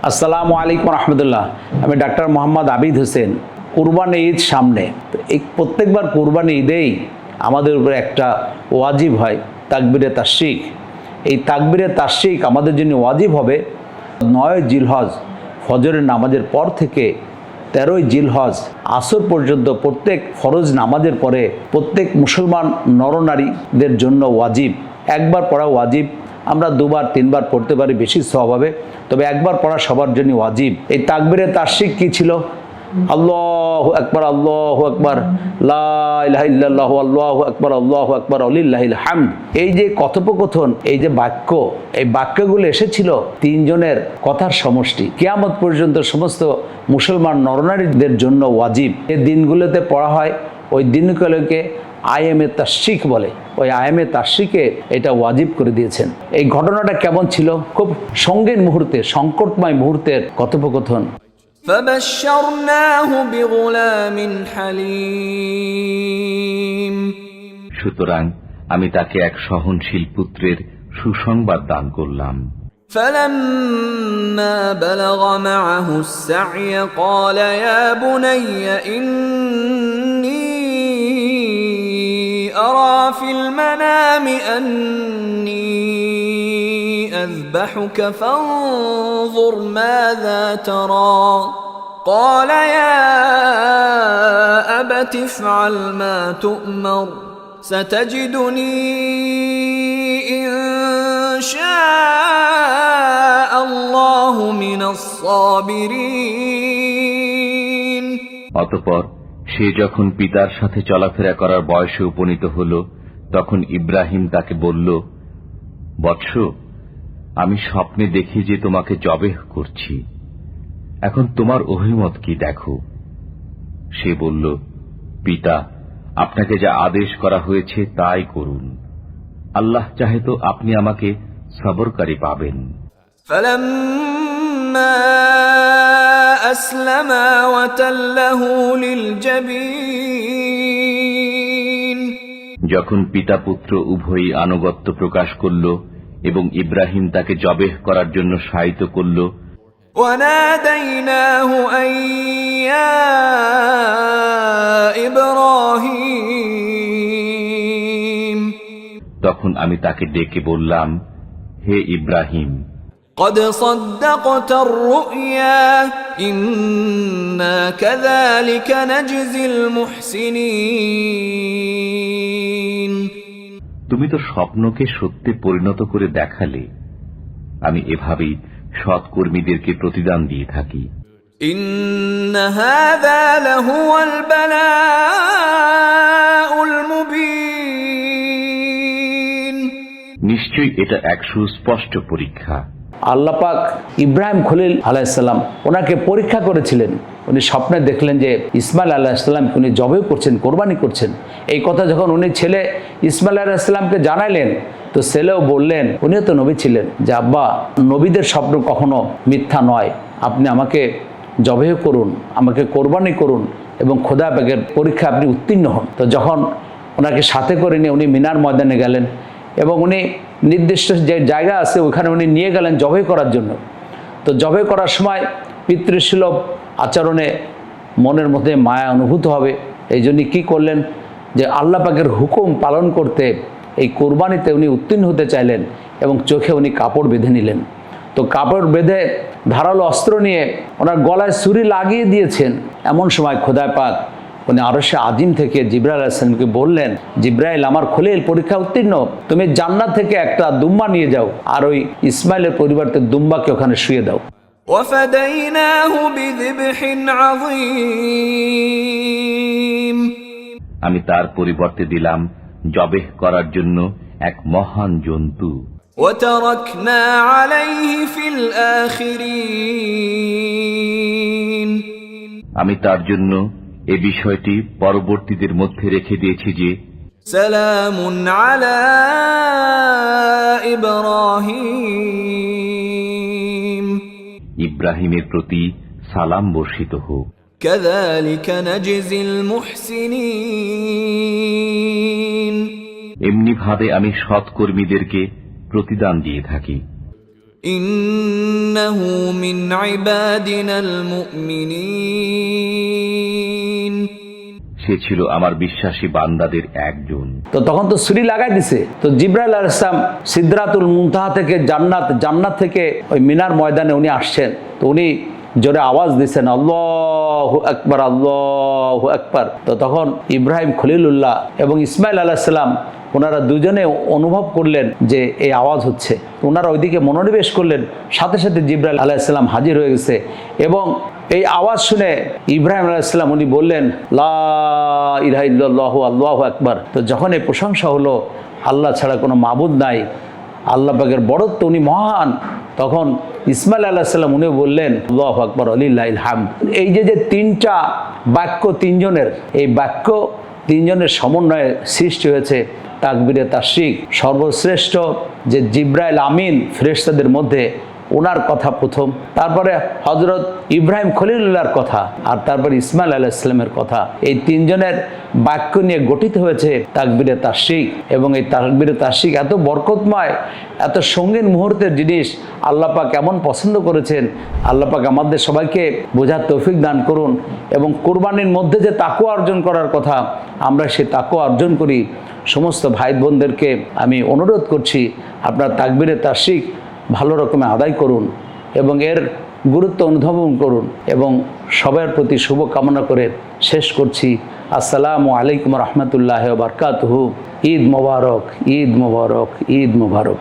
আসসালামু আলাইকুম রহমতুল্লাহ। আমি ডাক্তার মোহাম্মদ আবিদ হোসেন। কুরবানি ঈদ সামনে, এই প্রত্যেকবার কুরবানি ঈদেই আমাদের উপরে একটা ওয়াজিব হয় তাকবীরে তাশরিক। এই তাকবীরে তাশরিক আমাদের জন্য ওয়াজিব হবে 9 জিলহজ ফজরের নামাজের পর থেকে 13 জিলহজ আসর পর্যন্ত। প্রত্যেক ফরজ নামাজের পরে প্রত্যেক মুসলমান নরনারীদের জন্য ওয়াজিব। একবার পড়া ওয়াজিব, আমরা 2বার 3বার পড়তে পারি, বেশি সওয়াব হবে, তবে একবার পড়া সবার জন্য ওয়াজিব। এই তাকবীরে তাশরিক কি ছিল? আল্লাহু আকবার, আল্লাহু আকবার, লা ইলাহা ইল্লাল্লাহু, আল্লাহু আকবার, আল্লাহু আকবার, ওয়ালিল্লাহিল হামদ। এই যে কথোপকথন, এই যে বাক্য, এই বাক্যগুলো এসেছিল 3 জনের কথার সমষ্টি। কিয়ামত পর্যন্ত সমস্ত মুসলমান নরনারীদের জন্য ওয়াজিব। এই দিনগুলোতে পড়া হয়, ওই দিনগুলোকে আইএমএ তাশরিক বলে। ওই আইএমএ তাশরিকে এটা ওয়াজিব করে দিয়েছেন। এই ঘটনাটা কেমন ছিল? খুব সঙ্গীন মুহূর্তে, সংকটময় মুহূর্তের কথোপকথন। ফাবাশশারনাহু বিগুলামিন হালিম। সুতরাং আমি তাকে এক সহনশীল পুত্রের সুসংবাদ দান করলাম। فلما بلغ معه السعي قال يا بني إني أرى في المنام أني أذبحك فانظر ماذا ترى قال يا أبت افعل ما تؤمر ستجدني إن شاء الله من الصابرين। অতঃপর সে যখন পিতার সাথে চলাফেরা করার বয়সে উপনীত হল, তখন ইব্রাহিম তাকে বলল, বৎস, আমি স্বপ্নে দেখি যে তোমাকে জবেহ করছি, এখন তোমার অভিমত কি দেখো। সে বলল, পিতা, আপনাকে যা আদেশ করা হয়েছে তাই করুন। আল্লাহ চাহে তো আপনি আমাকে সবরকারী পাবেন। فلما أسلما وتله للجبين। যখন পিতা পুত্র উভয়ই আনুগত্য প্রকাশ করল এবং ইব্রাহিম তাকে জবেহ করার জন্য শায়িত করল, وناديناه أن يا إبراهيم। তখন আমি তাকে ডেকে বললাম, হে ইব্রাহিম, قد صدقت الرؤيا إنا كذلك نجزي المحسنين। তুমি তো স্বপ্নকে সত্যে পরিণত করে দেখালে, আমি এভাবেই সৎকর্মীদেরকে প্রতিদান দিয়ে থাকি। إن هذا لهو البلاء المبين। নিশ্চয়ই এটা এক সুস্পষ্ট পরীক্ষা। আল্লাহ পাক ইব্রাহিম খলিল আলাইহিসসালাম ওনাকে পরীক্ষা করেছিলেন। উনি স্বপ্নে দেখলেন যে ইসমাইল আলাইহিসসালামকে উনি জবাই করছেন, কোরবানি করছেন। এই কথা যখন উনি ছেলে ইসমাইল আলাইহিসসালামকে জানাইলেন, তো ছেলেও বললেন, উনিও তো নবী ছিলেন, যে আব্বা, নবীদের স্বপ্ন কখনো মিথ্যা নয়, আপনি আমাকে জবাই করুন, আমাকে কোরবানি করুন এবং খোদা পাকের পরীক্ষা আপনি উত্তীর্ণ হন। তো যখন ওনাকে সাথে করে নিয়ে উনি মিনার ময়দানে গেলেন এবং উনি নির্দিষ্ট যে জায়গা আছে ওখানে উনি নিয়ে গেলেন জবাই করার জন্য। তো জবাই করার সময় পিতৃসুলভ আচরণে মনের মধ্যে মায়া অনুভূত হবে। এই জন্য কী করলেন, যে আল্লাহ পাকের হুকুম পালন করতে এই কোরবানিতে উনি উত্তীর্ণ হতে চাইলেন এবং চোখে উনি কাপড় বেঁধে নিলেন। তো কাপড় বেঁধে ধারালো অস্ত্র নিয়ে ওনার গলায় ছুরি লাগিয়ে দিয়েছেন। এমন সময় খোদা পাক উনি আরশে আজিম থেকে জিবরাইল আলাইহিস সালামকে বললেন, জিবরাইল, আমার খলিল পরীক্ষা উত্তীর্ণ, তুমি জান্নাত থেকে একটা দুম্বা নিয়ে যাও আর ওই ইসমাইলের পরিবর্তে দুম্বাকে ওখানে শুয়ে দাও। وفديناه بذبح عظيم। আমি তার পরিবর্তে দিলাম জবেহ করার জন্য এক মহান জন্তু। وتركنا عليه في الآخرين। আমি তার জন্য এ বিষয়টি পরবর্তীদের মধ্যে রেখে দিয়েছি যে, سلام على إبراهيم। ইব্রাহিমের প্রতি সালাম বর্ষিত হোক। كذلك نجزي المحسنين। এমনি ভাবে আমি সৎকর্মীদেরকে প্রতিদান দিয়ে থাকি। إنه من عبادنا المؤمنين সে ছিল আমার বিশ্বাসী বান্দাদের একজন। তো তখন তো ছুরি লাগাই দিছে। তো জিবরাইল আলাইহিস সালাম সিদরাতুল মুনতাহা থেকে জান্নাত থেকে ওই মিনার ময়দানে উনি আসছেন। তো উনি জোরে আওয়াজ দিচ্ছেন আল্লাহু আকবার, আল্লাহু আকবার। তো তখন ইব্রাহিম খলিলুল্লাহ এবং ইসমাইল আলাইহিস সালাম ওনারা দুজনে অনুভব করলেন যে এই আওয়াজ হচ্ছে। ওনারা ওইদিকে মনোনিবেশ করলেন, সাথে সাথে জিবরাইল আলাইহিস সালাম হাজির হয়ে গেছে এবং এই আওয়াজ শুনে ইব্রাহিম আলাইহিস সালাম উনি বললেন লা ইলাহা ইল্লাল্লাহু আল্লাহু আকবার। তো যখন এই প্রশংসা হলো আল্লাহ ছাড়া কোনো মাবুদ নাই, আল্লাহ পাকের বড়ত্ব, উনি মহান, তখন ইসমাইল আলাইহিস সালাম উনি বললেন আল্লাহু আকবার ওয়ালিল্লাহিল হামদ। এই যে তিনটা বাক্য তিনজনের, এই বাক্য তিনজনের সমন্বয়ে সৃষ্টি হয়েছে তাকবীরে তাশরিক। সর্বশ্রেষ্ঠ যে জিবরাইল আমিন ফেরেশতাদের মধ্যে ওনার কথা প্রথম, তারপরে হযরত ইব্রাহিম খলিলুল্লাহর কথা, আর তারপরে ইসমাইল আলাইহিস সালামের কথা। এই তিনজনের বাক্য নিয়ে গঠিত হয়েছে তাকবীরে তাশরিক। এবং এই তাকবীরে তাশরিক এত বরকতময়, এত সঙ্গীন মুহূর্তের জিনিস আল্লাহ পাক এমন পছন্দ করেছেন। আল্লাহ পাক আমাদের সবাইকে বোঝার তৌফিক দান করুন এবং কুরবানির মধ্যে যে তাকওয়া অর্জন করার কথা, আমরা সে তাকওয়া অর্জন করি। সমস্ত ভাই বোনদেরকে আমি অনুরোধ করছি আপনারা তাকবীরে তাশরিক ভালো রকমে আদায় করুন এবং এর গুরুত্ব অনুধাবন করুন এবং সবার প্রতি শুভ কামনা করে শেষ করছি। আসসালামু আলাইকুম রহমতুল্লাহ বারকাতুহু। ঈদ মোবারক, ঈদ মোবারক, ঈদ মোবারক।